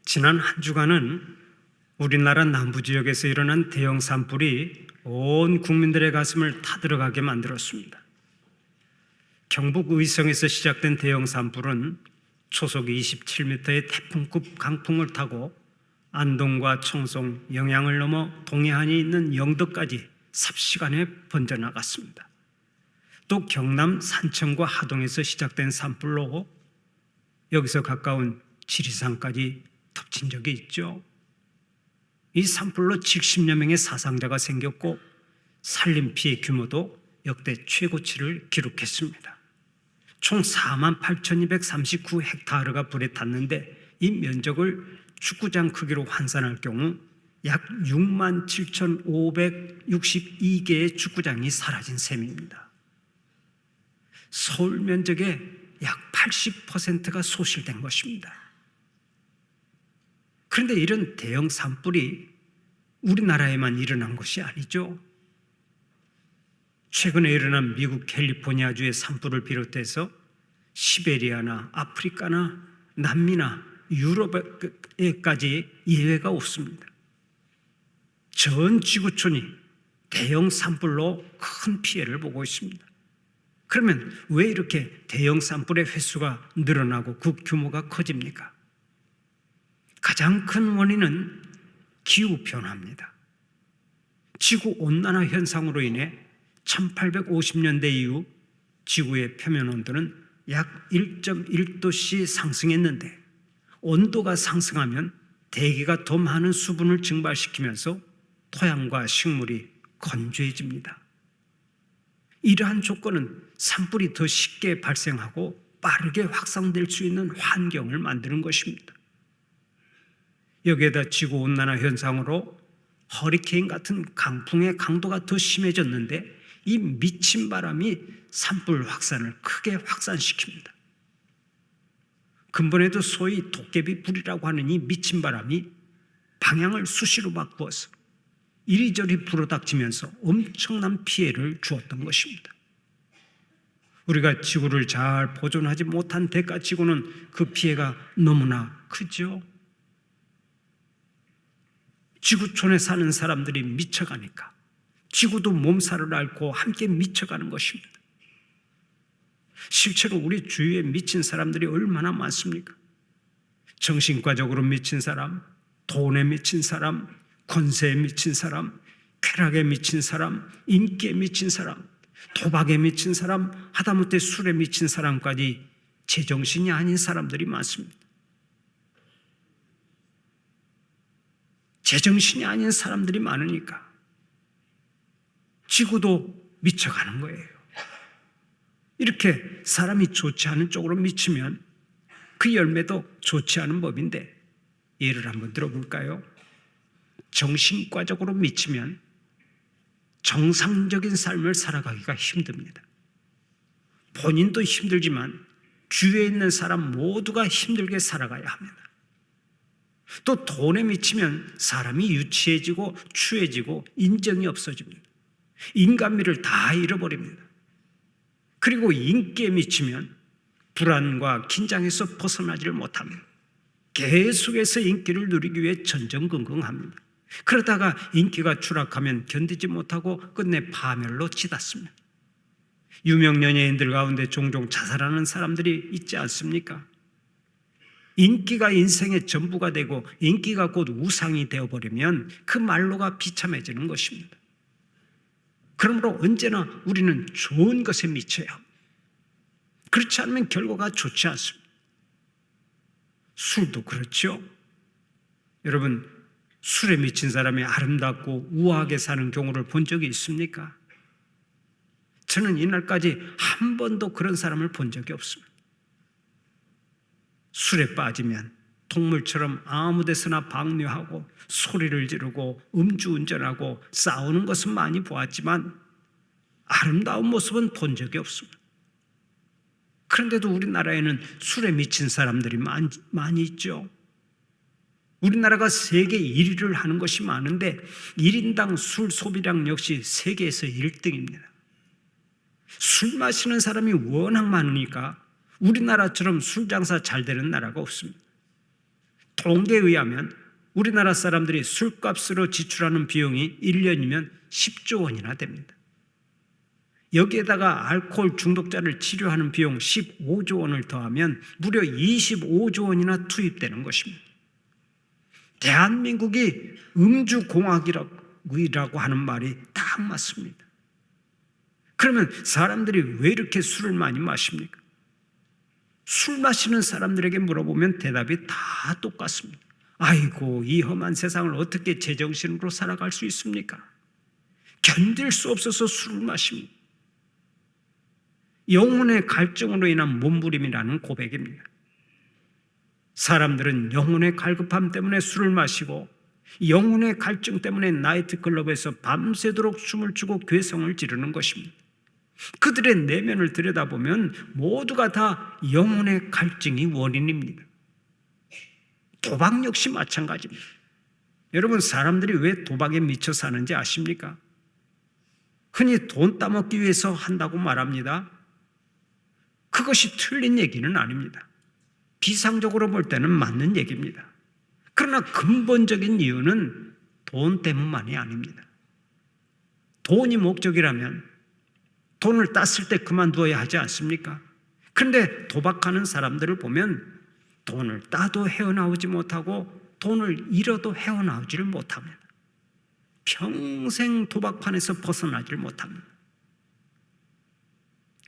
지난 한 주간은 우리나라 남부 지역에서 일어난 대형 산불이 온 국민들의 가슴을 타들어가게 만들었습니다. 경북 의성에서 시작된 대형 산불은 초속 27m의 태풍급 강풍을 타고 안동과 청송, 영양을 넘어 동해안에 있는 영덕까지 삽시간에 번져나갔습니다. 또 경남 산청과 하동에서 시작된 산불로 여기서 가까운 지리산까지 덮친 적이 있죠. 이 산불로 70여 명의 사상자가 생겼고 산림 피해 규모도 역대 최고치를 기록했습니다. 총 48,239헥타르가 불에 탔는데 이 면적을 축구장 크기로 환산할 경우 약 67,562개의 축구장이 사라진 셈입니다. 서울 면적의 약 80%가 소실된 것입니다. 그런데 이런 대형 산불이 우리나라에만 일어난 것이 아니죠. 최근에 일어난 미국 캘리포니아주의 산불을 비롯해서 시베리아나 아프리카나 남미나 유럽에까지 예외가 없습니다. 전 지구촌이 대형 산불로 큰 피해를 보고 있습니다. 그러면 왜 이렇게 대형 산불의 횟수가 늘어나고 그 규모가 커집니까? 가장 큰 원인은 기후변화입니다. 지구온난화 현상으로 인해 1850년대 이후 지구의 표면 온도는 약 1.1도씩 상승했는데 온도가 상승하면 대기가 더 많은 수분을 증발시키면서 토양과 식물이 건조해집니다. 이러한 조건은 산불이 더 쉽게 발생하고 빠르게 확산될 수 있는 환경을 만드는 것입니다. 여기에다 지구온난화 현상으로 허리케인 같은 강풍의 강도가 더 심해졌는데 이 미친 바람이 산불 확산을 크게 확산시킵니다. 근본에도 소위 도깨비 불이라고 하는 이 미친 바람이 방향을 수시로 바꾸어서 이리저리 불어닥치면서 엄청난 피해를 주었던 것입니다. 우리가 지구를 잘 보존하지 못한 대가치고는 그 피해가 너무나 크죠. 지구촌에 사는 사람들이 미쳐가니까 지구도 몸살을 앓고 함께 미쳐가는 것입니다. 실제로 우리 주위에 미친 사람들이 얼마나 많습니까? 정신과적으로 미친 사람, 돈에 미친 사람, 권세에 미친 사람, 쾌락에 미친 사람, 인기에 미친 사람, 도박에 미친 사람, 하다못해 술에 미친 사람까지 제정신이 아닌 사람들이 많습니다. 제정신이 아닌 사람들이 많으니까 지구도 미쳐가는 거예요. 이렇게 사람이 좋지 않은 쪽으로 미치면 그 열매도 좋지 않은 법인데 예를 한번 들어볼까요? 정신과적으로 미치면 정상적인 삶을 살아가기가 힘듭니다. 본인도 힘들지만 주위에 있는 사람 모두가 힘들게 살아가야 합니다. 또 돈에 미치면 사람이 유치해지고 추해지고 인정이 없어집니다. 인간미를 다 잃어버립니다. 그리고 인기에 미치면 불안과 긴장에서 벗어나지를 못합니다. 계속해서 인기를 누리기 위해 전전긍긍합니다. 그러다가 인기가 추락하면 견디지 못하고 끝내 파멸로 치닫습니다. 유명 연예인들 가운데 종종 자살하는 사람들이 있지 않습니까? 인기가 인생의 전부가 되고 인기가 곧 우상이 되어버리면 그 말로가 비참해지는 것입니다. 그러므로 언제나 우리는 좋은 것에 미쳐야 합니다. 그렇지 않으면 결과가 좋지 않습니다. 술도 그렇죠. 여러분, 술에 미친 사람이 아름답고 우아하게 사는 경우를 본 적이 있습니까? 저는 이날까지 한 번도 그런 사람을 본 적이 없습니다. 술에 빠지면 동물처럼 아무 데서나 방류하고 소리를 지르고 음주운전하고 싸우는 것은 많이 보았지만 아름다운 모습은 본 적이 없습니다. 그런데도 우리나라에는 술에 미친 사람들이 많이 있죠. 우리나라가 세계 1위를 하는 것이 많은데 1인당 술 소비량 역시 세계에서 1등입니다. 술 마시는 사람이 워낙 많으니까 우리나라처럼 술 장사 잘 되는 나라가 없습니다. 통계에 의하면 우리나라 사람들이 술값으로 지출하는 비용이 1년이면 10조 원이나 됩니다. 여기에다가 알코올 중독자를 치료하는 비용 15조 원을 더하면 무려 25조 원이나 투입되는 것입니다. 대한민국이 음주공화국이라고 하는 말이 딱 맞습니다. 그러면 사람들이 왜 이렇게 술을 많이 마십니까? 술 마시는 사람들에게 물어보면 대답이 다 똑같습니다. 아이고, 이 험한 세상을 어떻게 제정신으로 살아갈 수 있습니까? 견딜 수 없어서 술을 마십니다. 영혼의 갈증으로 인한 몸부림이라는 고백입니다. 사람들은 영혼의 갈급함 때문에 술을 마시고 영혼의 갈증 때문에 나이트클럽에서 밤새도록 춤을 추고 괴성을 지르는 것입니다. 그들의 내면을 들여다보면 모두가 다 영혼의 갈증이 원인입니다. 도박 역시 마찬가지입니다. 여러분, 사람들이 왜 도박에 미쳐 사는지 아십니까? 흔히 돈 따먹기 위해서 한다고 말합니다. 그것이 틀린 얘기는 아닙니다. 비상적으로 볼 때는 맞는 얘기입니다. 그러나 근본적인 이유는 돈 때문만이 아닙니다. 돈이 목적이라면 돈을 땄을 때 그만두어야 하지 않습니까? 그런데 도박하는 사람들을 보면 돈을 따도 헤어나오지 못하고 돈을 잃어도 헤어나오지를 못합니다. 평생 도박판에서 벗어나지를 못합니다.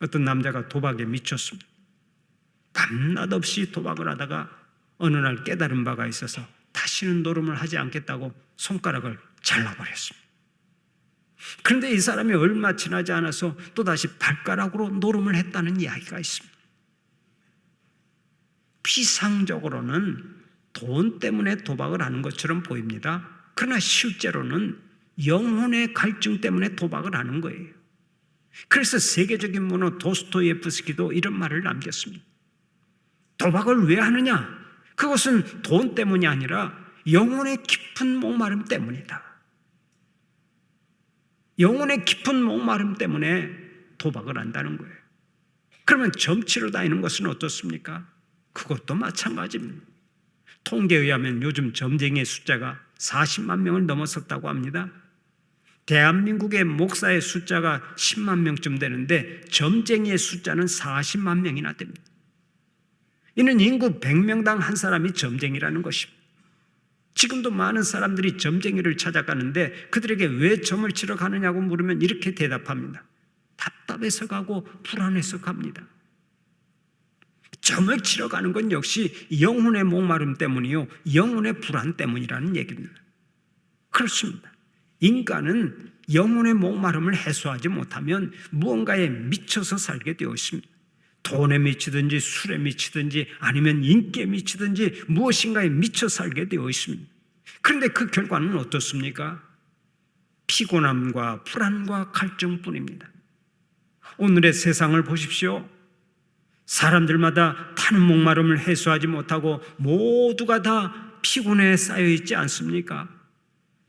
어떤 남자가 도박에 미쳤습니다. 밤낮 없이 도박을 하다가 어느 날 깨달은 바가 있어서 다시는 노름을 하지 않겠다고 손가락을 잘라버렸습니다. 그런데 이 사람이 얼마 지나지 않아서 또다시 발가락으로 노름을 했다는 이야기가 있습니다. 피상적으로는 돈 때문에 도박을 하는 것처럼 보입니다. 그러나 실제로는 영혼의 갈증 때문에 도박을 하는 거예요. 그래서 세계적인 문호 도스토예프스키도 이런 말을 남겼습니다. 도박을 왜 하느냐? 그것은 돈 때문이 아니라 영혼의 깊은 목마름 때문이다. 영혼의 깊은 목마름 때문에 도박을 한다는 거예요. 그러면 점치러 다니는 것은 어떻습니까? 그것도 마찬가지입니다. 통계에 의하면 요즘 점쟁이의 숫자가 40만 명을 넘어섰다고 합니다. 대한민국의 목사의 숫자가 10만 명쯤 되는데 점쟁이의 숫자는 40만 명이나 됩니다. 이는 인구 100명당 한 사람이 점쟁이라는 것입니다. 지금도 많은 사람들이 점쟁이를 찾아가는데 그들에게 왜 점을 치러 가느냐고 물으면 이렇게 대답합니다. 답답해서 가고 불안해서 갑니다. 점을 치러 가는 건 역시 영혼의 목마름 때문이요, 영혼의 불안 때문이라는 얘기입니다. 그렇습니다. 인간은 영혼의 목마름을 해소하지 못하면 무언가에 미쳐서 살게 되어 있습니다. 돈에 미치든지 술에 미치든지 아니면 인기에 미치든지 무엇인가에 미쳐 살게 되어 있습니다. 그런데 그 결과는 어떻습니까? 피곤함과 불안과 갈증뿐입니다. 오늘의 세상을 보십시오. 사람들마다 타는 목마름을 해소하지 못하고 모두가 다 피곤에 쌓여 있지 않습니까?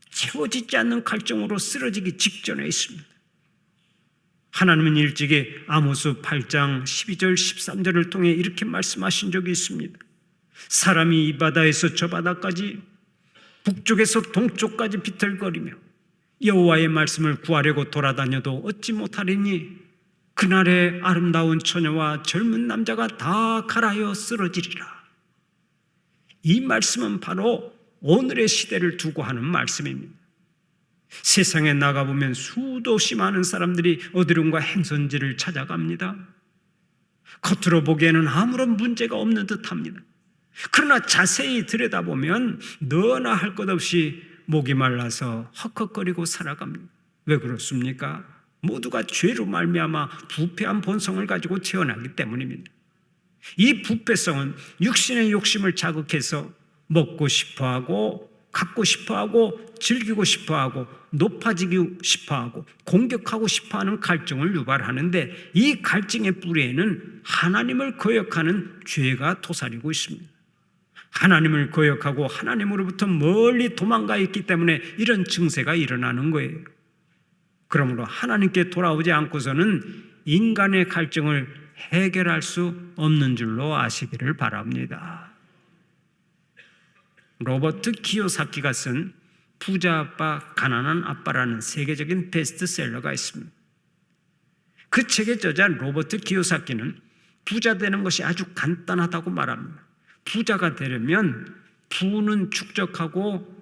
채워지지 않는 갈증으로 쓰러지기 직전에 있습니다. 하나님은 일찍이 아모스 8장 12절 13절을 통해 이렇게 말씀하신 적이 있습니다. 사람이 이 바다에서 저 바다까지 북쪽에서 동쪽까지 비틀거리며 여호와의 말씀을 구하려고 돌아다녀도 얻지 못하리니 그날에 아름다운 처녀와 젊은 남자가 다 갈아여 쓰러지리라. 이 말씀은 바로 오늘의 시대를 두고 하는 말씀입니다. 세상에 나가보면 수도 없이 많은 사람들이 어디론가 행선지를 찾아갑니다. 겉으로 보기에는 아무런 문제가 없는 듯합니다. 그러나 자세히 들여다보면 너나 할 것 없이 목이 말라서 헉헉거리고 살아갑니다. 왜 그렇습니까? 모두가 죄로 말미암아 부패한 본성을 가지고 태어나기 때문입니다. 이 부패성은 육신의 욕심을 자극해서 먹고 싶어하고 갖고 싶어하고 즐기고 싶어하고 높아지고 싶어하고 공격하고 싶어하는 갈증을 유발하는데 이 갈증의 뿌리에는 하나님을 거역하는 죄가 도사리고 있습니다. 하나님을 거역하고 하나님으로부터 멀리 도망가 있기 때문에 이런 증세가 일어나는 거예요. 그러므로 하나님께 돌아오지 않고서는 인간의 갈증을 해결할 수 없는 줄로 아시기를 바랍니다. 로버트 키요사키가 쓴 부자 아빠, 가난한 아빠라는 세계적인 베스트셀러가 있습니다. 그 책의 저자 로버트 키요사키는 부자 되는 것이 아주 간단하다고 말합니다. 부자가 되려면 부는 축적하고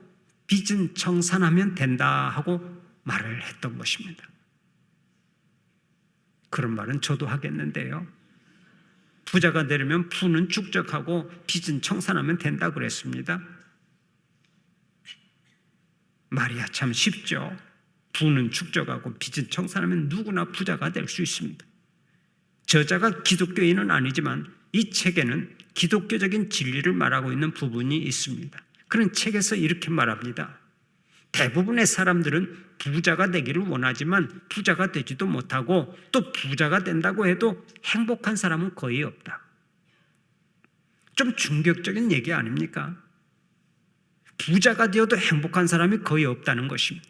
빚은 청산하면 된다 하고 말을 했던 것입니다. 그런 말은 저도 하겠는데요. 부자가 되려면 부는 축적하고 빚은 청산하면 된다 그랬습니다. 말이야 참 쉽죠. 부는 축적하고 빚은 청산하면 누구나 부자가 될 수 있습니다. 저자가 기독교인은 아니지만 이 책에는 기독교적인 진리를 말하고 있는 부분이 있습니다. 그런 책에서 이렇게 말합니다. 대부분의 사람들은 부자가 되기를 원하지만 부자가 되지도 못하고 또 부자가 된다고 해도 행복한 사람은 거의 없다. 좀 충격적인 얘기 아닙니까? 부자가 되어도 행복한 사람이 거의 없다는 것입니다.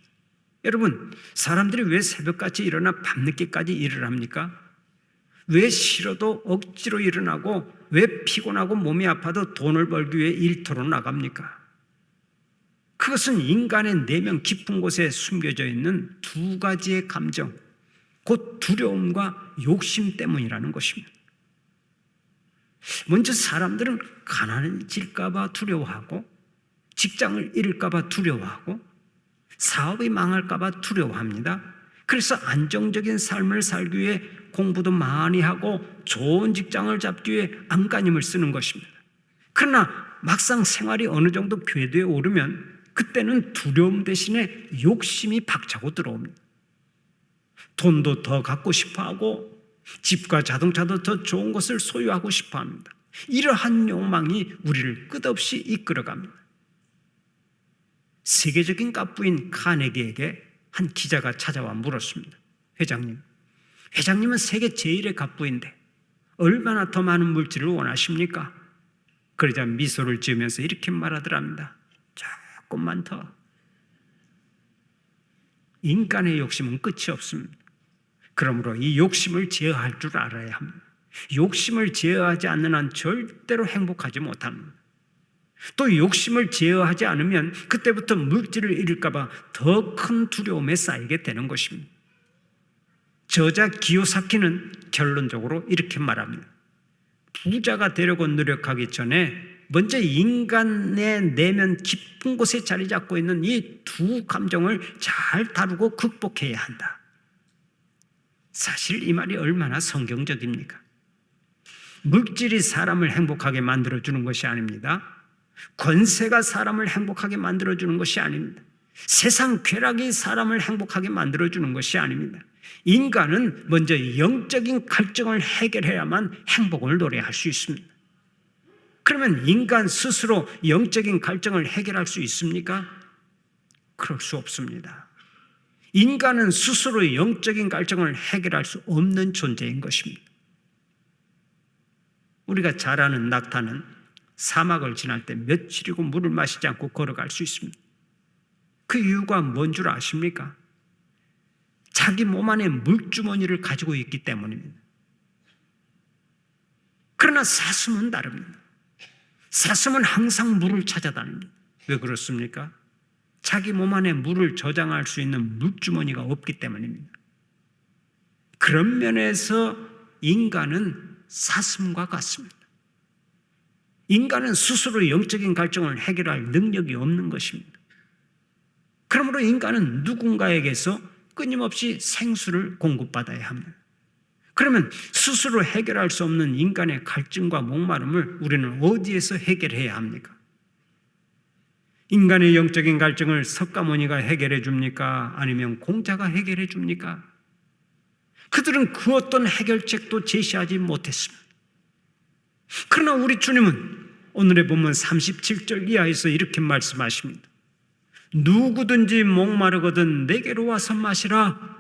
여러분, 사람들이 왜 새벽같이 일어나 밤늦게까지 일을 합니까? 왜 싫어도 억지로 일어나고 왜 피곤하고 몸이 아파도 돈을 벌기 위해 일터로 나갑니까? 그것은 인간의 내면 깊은 곳에 숨겨져 있는 두 가지의 감정, 곧 두려움과 욕심 때문이라는 것입니다. 먼저 사람들은 가난해질까 봐 두려워하고 직장을 잃을까 봐 두려워하고 사업이 망할까 봐 두려워합니다. 그래서 안정적인 삶을 살기 위해 공부도 많이 하고 좋은 직장을 잡기 위해 안간힘을 쓰는 것입니다. 그러나 막상 생활이 어느 정도 궤도에 오르면 그때는 두려움 대신에 욕심이 박차고 들어옵니다. 돈도 더 갖고 싶어하고 집과 자동차도 더 좋은 것을 소유하고 싶어합니다. 이러한 욕망이 우리를 끝없이 이끌어갑니다. 세계적인 갑부인 카네기에게 한 기자가 찾아와 물었습니다. 회장님은 세계 제일의 갑부인데 얼마나 더 많은 물질을 원하십니까? 그러자 미소를 지으면서 이렇게 말하더랍니다. 조금만 더. 인간의 욕심은 끝이 없습니다. 그러므로 이 욕심을 제어할 줄 알아야 합니다. 욕심을 제어하지 않는 한 절대로 행복하지 못합니다. 또 욕심을 제어하지 않으면 그때부터 물질을 잃을까 봐 더 큰 두려움에 쌓이게 되는 것입니다. 저자 기요사키는 결론적으로 이렇게 말합니다. 부자가 되려고 노력하기 전에 먼저 인간의 내면 깊은 곳에 자리 잡고 있는 이 두 감정을 잘 다루고 극복해야 한다. 사실 이 말이 얼마나 성경적입니까? 물질이 사람을 행복하게 만들어주는 것이 아닙니다. 권세가 사람을 행복하게 만들어주는 것이 아닙니다. 세상 쾌락이 사람을 행복하게 만들어주는 것이 아닙니다. 인간은 먼저 영적인 갈증을 해결해야만 행복을 노래할 수 있습니다. 그러면 인간 스스로 영적인 갈증을 해결할 수 있습니까? 그럴 수 없습니다. 인간은 스스로 영적인 갈증을 해결할 수 없는 존재인 것입니다. 우리가 잘 아는 낙타는 사막을 지날 때 며칠이고 물을 마시지 않고 걸어갈 수 있습니다. 그 이유가 뭔 줄 아십니까? 자기 몸 안에 물주머니를 가지고 있기 때문입니다. 그러나 사슴은 다릅니다. 사슴은 항상 물을 찾아다닙니다. 왜 그렇습니까? 자기 몸 안에 물을 저장할 수 있는 물주머니가 없기 때문입니다. 그런 면에서 인간은 사슴과 같습니다. 인간은 스스로 영적인 갈증을 해결할 능력이 없는 것입니다. 그러므로 인간은 누군가에게서 끊임없이 생수를 공급받아야 합니다. 그러면 스스로 해결할 수 없는 인간의 갈증과 목마름을 우리는 어디에서 해결해야 합니까? 인간의 영적인 갈증을 석가모니가 해결해 줍니까? 아니면 공자가 해결해 줍니까? 그들은 그 어떤 해결책도 제시하지 못했습니다. 그러나 우리 주님은 오늘의 본문 37절 이하에서 이렇게 말씀하십니다. 누구든지 목마르거든 내게로 와서 마시라.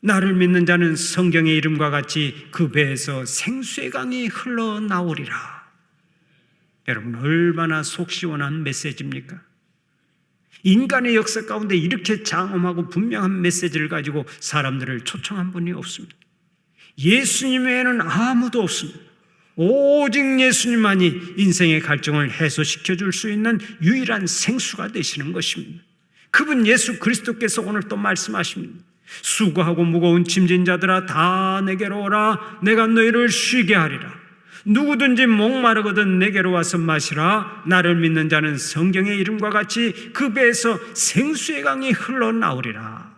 나를 믿는 자는 성경의 이름과 같이 그 배에서 생수의 강이 흘러나오리라. 여러분, 얼마나 속 시원한 메시지입니까? 인간의 역사 가운데 이렇게 장엄하고 분명한 메시지를 가지고 사람들을 초청한 분이 없습니다. 예수님 외에는 아무도 없습니다. 오직 예수님만이 인생의 갈증을 해소시켜 줄 수 있는 유일한 생수가 되시는 것입니다. 그분 예수 그리스도께서 오늘 또 말씀하십니다. 수고하고 무거운 짐진 자들아 다 내게로 오라. 내가 너희를 쉬게 하리라. 누구든지 목마르거든 내게로 와서 마시라. 나를 믿는 자는 성경의 이름과 같이 그 배에서 생수의 강이 흘러나오리라.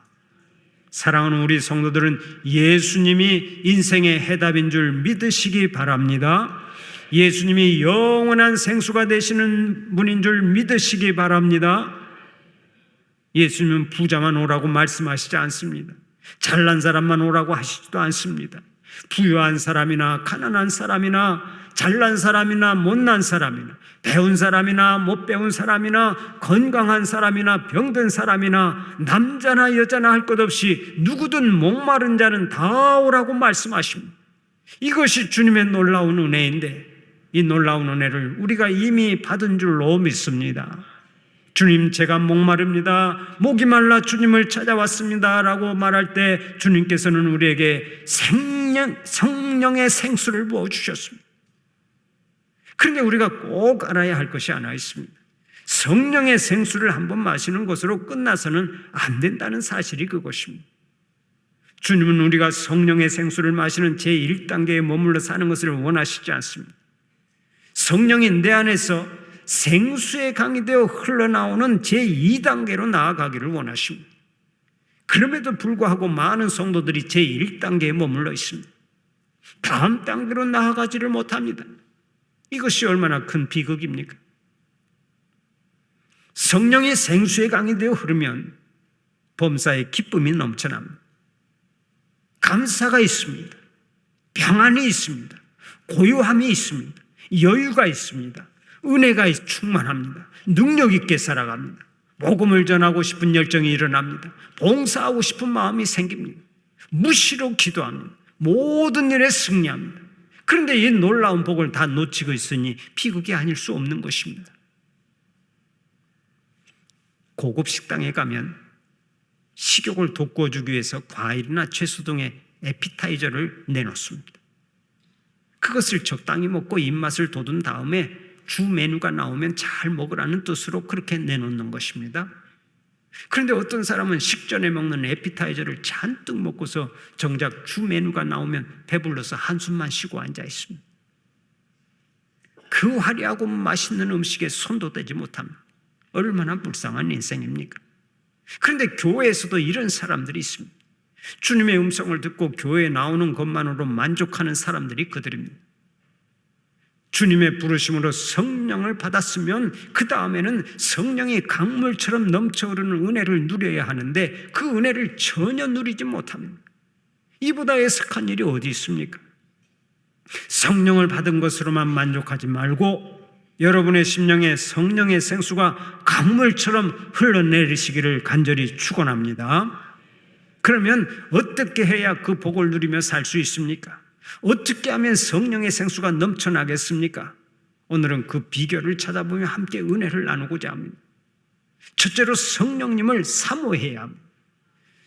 사랑하는 우리 성도들은 예수님이 인생의 해답인 줄 믿으시기 바랍니다. 예수님이 영원한 생수가 되시는 분인 줄 믿으시기 바랍니다. 예수님은 부자만 오라고 말씀하시지 않습니다. 잘난 사람만 오라고 하시지도 않습니다. 부유한 사람이나 가난한 사람이나 잘난 사람이나 못난 사람이나 배운 사람이나 못 배운 사람이나 건강한 사람이나 병든 사람이나 남자나 여자나 할 것 없이 누구든 목마른 자는 다 오라고 말씀하십니다. 이것이 주님의 놀라운 은혜인데 이 놀라운 은혜를 우리가 이미 받은 줄로 믿습니다. 주님, 제가 목마릅니다. 목이 말라 주님을 찾아왔습니다 라고 말할 때 주님께서는 우리에게 성령의 생수를 부어주셨습니다. 그런데 우리가 꼭 알아야 할 것이 하나 있습니다. 성령의 생수를 한번 마시는 것으로 끝나서는 안 된다는 사실이 그것입니다. 주님은 우리가 성령의 생수를 마시는 제1단계에 머물러 사는 것을 원하시지 않습니다. 성령이 내 안에서 생수의 강이 되어 흘러나오는 제2단계로 나아가기를 원하십니다. 그럼에도 불구하고 많은 성도들이 제1단계에 머물러 있습니다. 다음 단계로 나아가지를 못합니다. 이것이 얼마나 큰 비극입니까? 성령의 생수의 강이 되어 흐르면 범사에 기쁨이 넘쳐납니다. 감사가 있습니다. 평안이 있습니다. 고요함이 있습니다. 여유가 있습니다. 은혜가 충만합니다. 능력 있게 살아갑니다. 복음을 전하고 싶은 열정이 일어납니다. 봉사하고 싶은 마음이 생깁니다. 무시로 기도합니다. 모든 일에 승리합니다. 그런데 이 놀라운 복을 다 놓치고 있으니 비극이 아닐 수 없는 것입니다. 고급 식당에 가면 식욕을 돋궈주기 위해서 과일이나 채소 등의 에피타이저를 내놓습니다. 그것을 적당히 먹고 입맛을 돋운 다음에 주 메뉴가 나오면 잘 먹으라는 뜻으로 그렇게 내놓는 것입니다. 그런데 어떤 사람은 식전에 먹는 에피타이저를 잔뜩 먹고서 정작 주 메뉴가 나오면 배불러서 한숨만 쉬고 앉아 있습니다. 그 화려하고 맛있는 음식에 손도 대지 못합니다. 얼마나 불쌍한 인생입니까? 그런데 교회에서도 이런 사람들이 있습니다. 주님의 음성을 듣고 교회에 나오는 것만으로 만족하는 사람들이 그들입니다. 주님의 부르심으로 성령을 받았으면 그 다음에는 성령이 강물처럼 넘쳐흐르는 은혜를 누려야 하는데 그 은혜를 전혀 누리지 못합니다. 이보다 애석한 일이 어디 있습니까? 성령을 받은 것으로만 만족하지 말고 여러분의 심령에 성령의 생수가 강물처럼 흘러내리시기를 간절히 축원합니다. 그러면 어떻게 해야 그 복을 누리며 살 수 있습니까? 어떻게 하면 성령의 생수가 넘쳐나겠습니까? 오늘은 그 비결을 찾아보며 함께 은혜를 나누고자 합니다. 첫째로 성령님을 사모해야 합니다.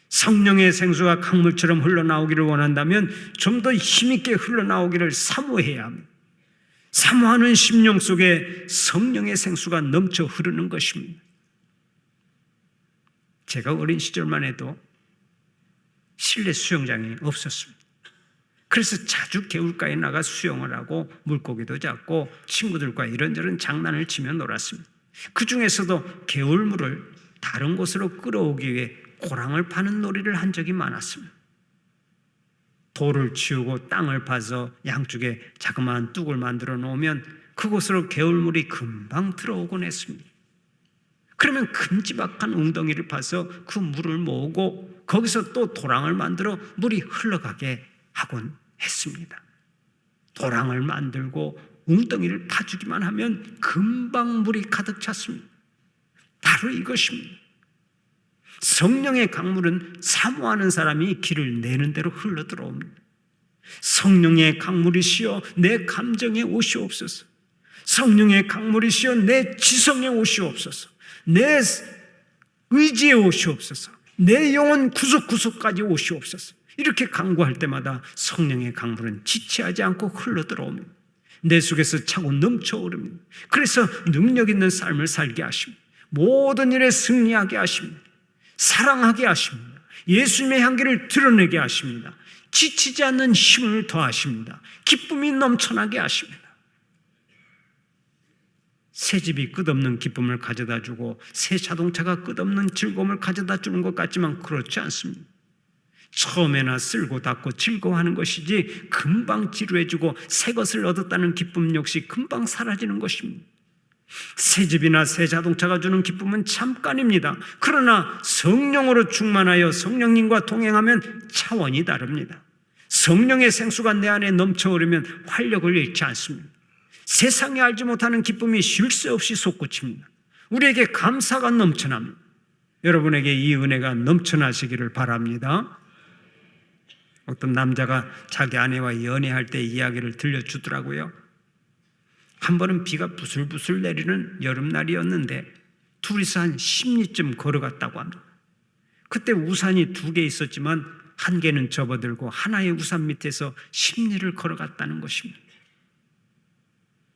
성령의 생수가 강물처럼 흘러나오기를 원한다면 좀 더 힘있게 흘러나오기를 사모해야 합니다. 사모하는 심령 속에 성령의 생수가 넘쳐 흐르는 것입니다. 제가 어린 시절만 해도 실내 수영장이 없었습니다. 그래서 자주 개울가에 나가 수영을 하고 물고기도 잡고 친구들과 이런저런 장난을 치며 놀았습니다. 그 중에서도 개울물을 다른 곳으로 끌어오기 위해 고랑을 파는 놀이를 한 적이 많았습니다. 돌을 치우고 땅을 파서 양쪽에 자그마한 뚝을 만들어 놓으면 그곳으로 개울물이 금방 들어오곤 했습니다. 그러면 큼지막한 웅덩이를 파서 그 물을 모으고 거기서 또 도랑을 만들어 물이 흘러가게 하곤 했습니다. 도랑을 만들고 웅덩이를 파주기만 하면 금방 물이 가득 찼습니다. 바로 이것입니다. 성령의 강물은 사모하는 사람이 길을 내는 대로 흘러들어옵니다. 성령의 강물이시여 내 감정에 오시옵소서. 성령의 강물이시여 내 지성에 오시옵소서. 내 의지에 오시옵소서. 내 영혼 구석구석까지 오시옵소서. 이렇게 간구할 때마다 성령의 강물은 지체하지 않고 흘러들어옵니다. 내 속에서 차고 넘쳐오릅니다. 그래서 능력 있는 삶을 살게 하십니다. 모든 일에 승리하게 하십니다. 사랑하게 하십니다. 예수님의 향기를 드러내게 하십니다. 지치지 않는 힘을 더하십니다. 기쁨이 넘쳐나게 하십니다. 새 집이 끝없는 기쁨을 가져다 주고 새 자동차가 끝없는 즐거움을 가져다 주는 것 같지만 그렇지 않습니다. 처음에나 쓸고 닦고 즐거워하는 것이지 금방 지루해지고 새 것을 얻었다는 기쁨 역시 금방 사라지는 것입니다. 새 집이나 새 자동차가 주는 기쁨은 잠깐입니다. 그러나 성령으로 충만하여 성령님과 동행하면 차원이 다릅니다. 성령의 생수가 내 안에 넘쳐오르면 활력을 잃지 않습니다. 세상에 알지 못하는 기쁨이 쉴 새 없이 솟구칩니다. 우리에게 감사가 넘쳐납니다. 여러분에게 이 은혜가 넘쳐나시기를 바랍니다. 어떤 남자가 자기 아내와 연애할 때 이야기를 들려주더라고요. 한 번은 비가 부슬부슬 내리는 여름날이었는데 둘이서 한 10리쯤 걸어갔다고 합니다. 그때 우산이 2개 있었지만 한 개는 접어들고 하나의 우산 밑에서 10리를 걸어갔다는 것입니다.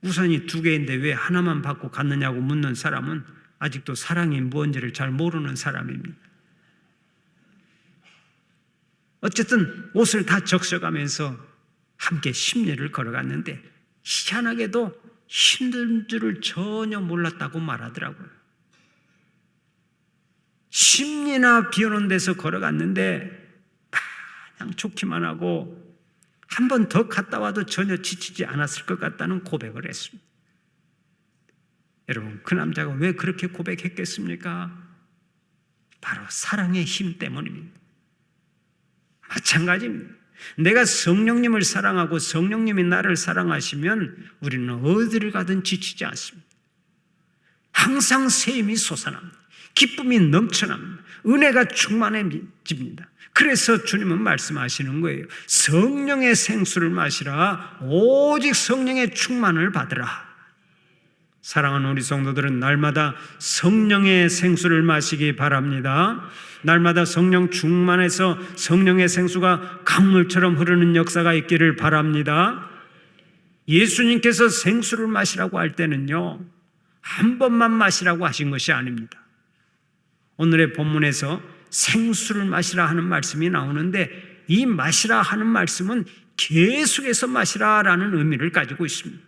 우산이 2개인데 왜 하나만 받고 갔느냐고 묻는 사람은 아직도 사랑이 뭔지를 잘 모르는 사람입니다. 어쨌든 옷을 다 적셔가면서 함께 10리를 걸어갔는데 희한하게도 힘든 줄을 전혀 몰랐다고 말하더라고요. 10리나 비 오는 데서 걸어갔는데 그냥 좋기만 하고 한 번 더 갔다 와도 전혀 지치지 않았을 것 같다는 고백을 했습니다. 여러분, 그 남자가 왜 그렇게 고백했겠습니까? 바로 사랑의 힘 때문입니다. 마찬가지입니다. 내가 성령님을 사랑하고 성령님이 나를 사랑하시면 우리는 어디를 가든 지치지 않습니다. 항상 새 힘이 솟아납니다. 기쁨이 넘쳐납니다. 은혜가 충만해집니다. 그래서 주님은 말씀하시는 거예요. 성령의 생수를 마시라. 오직 성령의 충만을 받으라. 사랑하는 우리 성도들은 날마다 성령의 생수를 마시기 바랍니다. 날마다 성령 충만해서 성령의 생수가 강물처럼 흐르는 역사가 있기를 바랍니다. 예수님께서 생수를 마시라고 할 때는요, 한 번만 마시라고 하신 것이 아닙니다. 오늘의 본문에서 생수를 마시라 하는 말씀이 나오는데 이 마시라 하는 말씀은 계속해서 마시라라는 의미를 가지고 있습니다.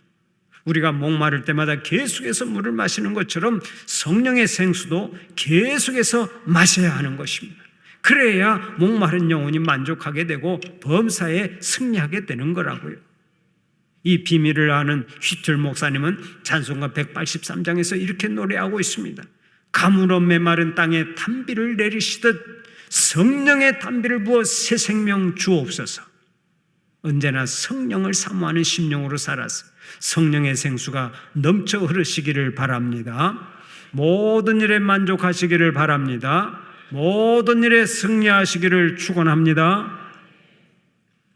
우리가 목마를 때마다 계속해서 물을 마시는 것처럼 성령의 생수도 계속해서 마셔야 하는 것입니다. 그래야 목마른 영혼이 만족하게 되고 범사에 승리하게 되는 거라고요. 이 비밀을 아는 휘틀 목사님은 찬송가 183장에서 이렇게 노래하고 있습니다. 가물어 메마른 땅에 단비를 내리시듯 성령의 단비를 부어 새 생명 주옵소서. 언제나 성령을 사모하는 심령으로 살아서 성령의 생수가 넘쳐 흐르시기를 바랍니다. 모든 일에 만족하시기를 바랍니다. 모든 일에 승리하시기를 축원합니다.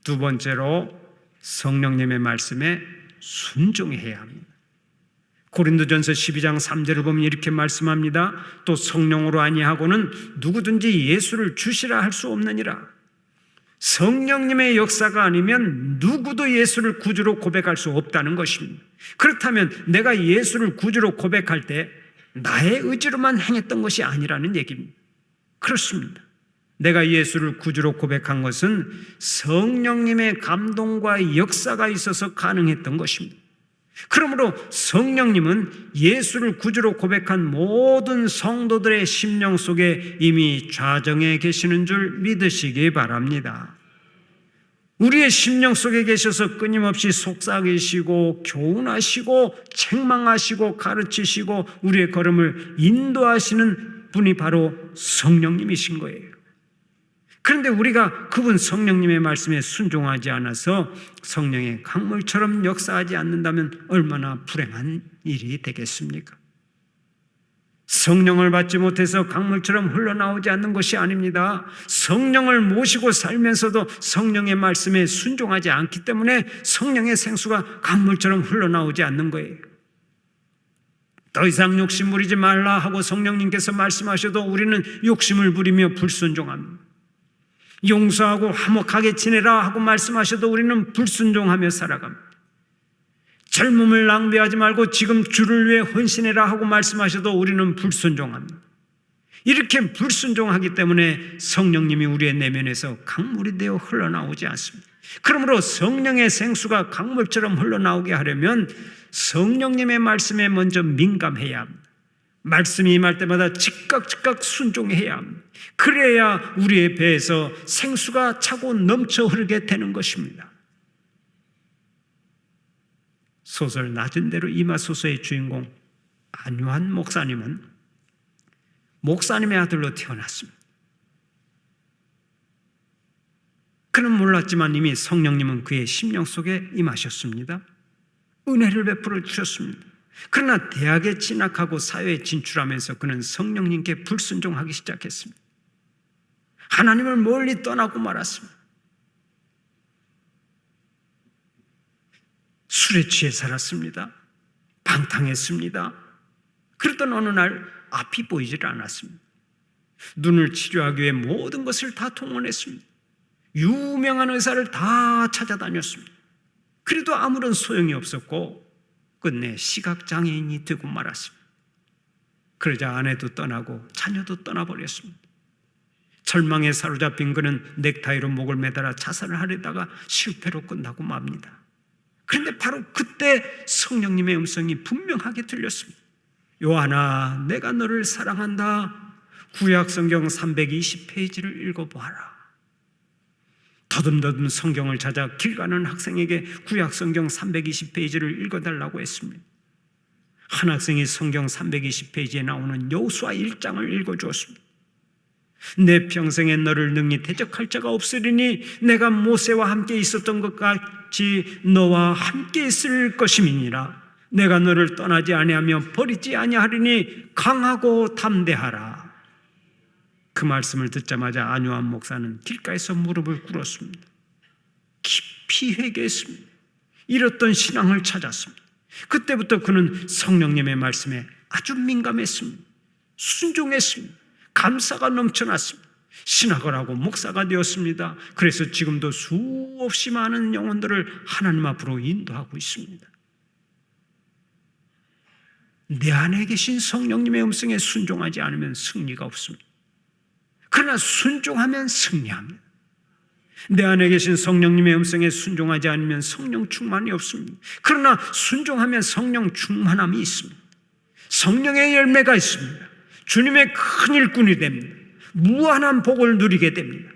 두 번째로 성령님의 말씀에 순종해야 합니다. 고린도전서 12장 3절을 보면 이렇게 말씀합니다. 또 성령으로 아니하고는 누구든지 예수를 주시라 할 수 없느니라. 성령님의 역사가 아니면 누구도 예수를 구주로 고백할 수 없다는 것입니다. 그렇다면 내가 예수를 구주로 고백할 때 나의 의지로만 행했던 것이 아니라는 얘기입니다. 그렇습니다. 내가 예수를 구주로 고백한 것은 성령님의 감동과 역사가 있어서 가능했던 것입니다. 그러므로 성령님은 예수를 구주로 고백한 모든 성도들의 심령 속에 이미 좌정해 계시는 줄 믿으시기 바랍니다. 우리의 심령 속에 계셔서 끊임없이 속삭이시고 교훈하시고 책망하시고 가르치시고 우리의 걸음을 인도하시는 분이 바로 성령님이신 거예요. 그런데 우리가 그분 성령님의 말씀에 순종하지 않아서 성령의 강물처럼 역사하지 않는다면 얼마나 불행한 일이 되겠습니까? 성령을 받지 못해서 강물처럼 흘러나오지 않는 것이 아닙니다. 성령을 모시고 살면서도 성령의 말씀에 순종하지 않기 때문에 성령의 생수가 강물처럼 흘러나오지 않는 거예요. 더 이상 욕심 부리지 말라 하고 성령님께서 말씀하셔도 우리는 욕심을 부리며 불순종합니다. 용서하고 화목하게 지내라 하고 말씀하셔도 우리는 불순종하며 살아갑니다. 젊음을 낭비하지 말고 지금 주를 위해 헌신해라 하고 말씀하셔도 우리는 불순종합니다. 이렇게 불순종하기 때문에 성령님이 우리의 내면에서 강물이 되어 흘러나오지 않습니다. 그러므로 성령의 생수가 강물처럼 흘러나오게 하려면 성령님의 말씀에 먼저 민감해야 합니다. 말씀이 임할 때마다 즉각 순종해야 합니다. 그래야 우리의 배에서 생수가 차고 넘쳐 흐르게 되는 것입니다. 소설 낮은 대로 임하소서의 주인공 안요한 목사님은 목사님의 아들로 태어났습니다. 그는 몰랐지만 이미 성령님은 그의 심령 속에 임하셨습니다. 은혜를 베풀어 주셨습니다. 그러나 대학에 진학하고 사회에 진출하면서 그는 성령님께 불순종하기 시작했습니다. 하나님을 멀리 떠나고 말았습니다. 술에 취해 살았습니다. 방탕했습니다. 그랬던 어느 날 앞이 보이질 않았습니다. 눈을 치료하기 위해 모든 것을 다 동원했습니다. 유명한 의사를 다 찾아다녔습니다. 그래도 아무런 소용이 없었고 끝내 시각장애인이 되고 말았습니다. 그러자 아내도 떠나고 자녀도 떠나버렸습니다. 절망에 사로잡힌 그는 넥타이로 목을 매달아 자살을 하려다가 실패로 끝나고 맙니다. 그런데 바로 그때 성령님의 음성이 분명하게 들렸습니다. 요한아, 내가 너를 사랑한다. 구약성경 320페이지를 읽어보아라. 더듬더듬 성경을 찾아 길 가는 학생에게 구약성경 320페이지를 읽어달라고 했습니다. 한 학생이 성경 320페이지에 나오는 여호수아 1장을 읽어주었습니다. 내 평생에 너를 능히 대적할 자가 없으리니 내가 모세와 함께 있었던 것 같이 너와 함께 있을 것임이니라. 내가 너를 떠나지 아니하며 버리지 아니하리니 강하고 담대하라. 그 말씀을 듣자마자 안요한 목사는 길가에서 무릎을 꿇었습니다. 깊이 회개했습니다. 잃었던 신앙을 찾았습니다. 그때부터 그는 성령님의 말씀에 아주 민감했습니다. 순종했습니다. 감사가 넘쳐났습니다. 신학을 하고 목사가 되었습니다. 그래서 지금도 수없이 많은 영혼들을 하나님 앞으로 인도하고 있습니다. 내 안에 계신 성령님의 음성에 순종하지 않으면 승리가 없습니다. 그러나 순종하면 승리합니다. 내 안에 계신 성령님의 음성에 순종하지 않으면 성령 충만이 없습니다. 그러나 순종하면 성령 충만함이 있습니다. 성령의 열매가 있습니다. 주님의 큰 일꾼이 됩니다. 무한한 복을 누리게 됩니다.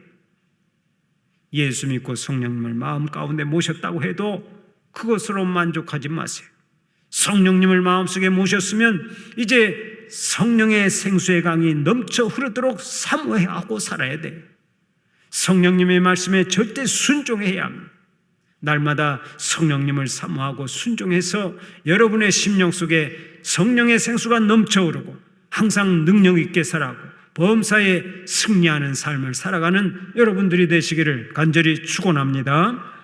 예수 믿고 성령님을 마음 가운데 모셨다고 해도 그것으로 만족하지 마세요. 성령님을 마음속에 모셨으면 이제 성령의 생수의 강이 넘쳐 흐르도록 사모하고 살아야 돼요. 성령님의 말씀에 절대 순종해야 합니다. 날마다 성령님을 사모하고 순종해서 여러분의 심령 속에 성령의 생수가 넘쳐 흐르고 항상 능력 있게 살아가고 범사에 승리하는 삶을 살아가는 여러분들이 되시기를 간절히 축원합니다.